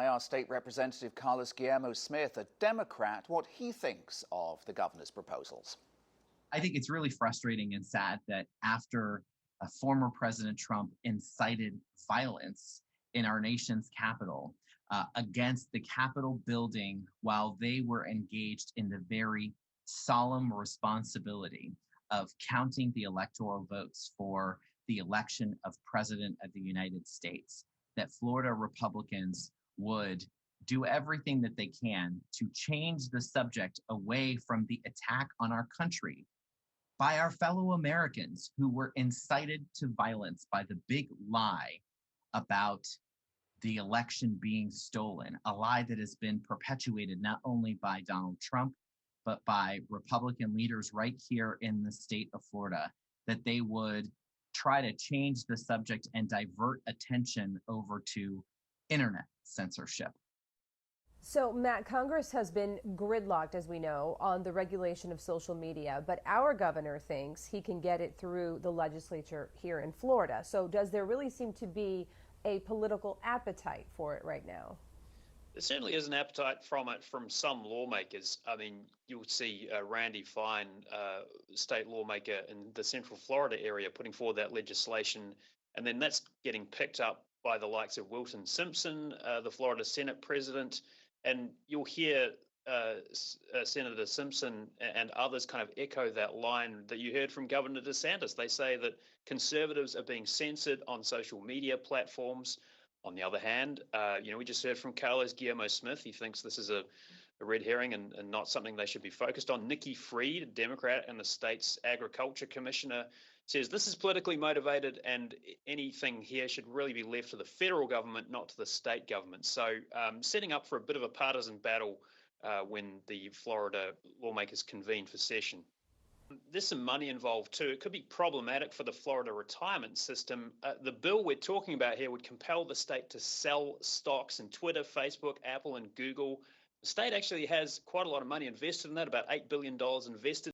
I asked State Representative Carlos Guillermo-Smith, a Democrat, what he thinks of the governor's proposals. I think it's really frustrating and sad that after former President Trump incited violence in our nation's capital against the Capitol building while they were engaged in the very solemn responsibility of counting the electoral votes for the election of President of the United States, that Florida Republicans would do everything that they can to change the subject away from the attack on our country by our fellow Americans who were incited to violence by the big lie about the election being stolen, a lie that has been perpetuated not only by Donald Trump, but by Republican leaders right here in the state of Florida, that they would try to change the subject and divert attention over to internet censorship. So, Matt, Congress has been gridlocked, as we know, on the regulation of social media, but our governor thinks he can get it through the legislature here in Florida. So does there really seem to be a political appetite for it right now? There certainly is an appetite from it from some lawmakers. I mean, you'll see Randy Fine, state lawmaker in the Central Florida area, putting forward that legislation, and then that's getting picked up by the likes of Wilton Simpson, the Florida Senate president, and you'll hear Senator Simpson and others kind of echo that line that you heard from Governor DeSantis. They say that conservatives are being censored on social media platforms. On the other hand, we just heard from Carlos Guillermo-Smith. He thinks this is a red herring and not something they should be focused on. Nikki Fried, a Democrat and the state's agriculture commissioner, says this is politically motivated and anything here should really be left to the federal government, not to the state government. So setting up for a bit of a partisan battle when the Florida lawmakers convene for session. There's some money involved too. It could be problematic for the Florida retirement system. The bill we're talking about here would compel the state to sell stocks in Twitter, Facebook, Apple, and Google. The state actually has quite a lot of money invested in that, about $8 billion invested.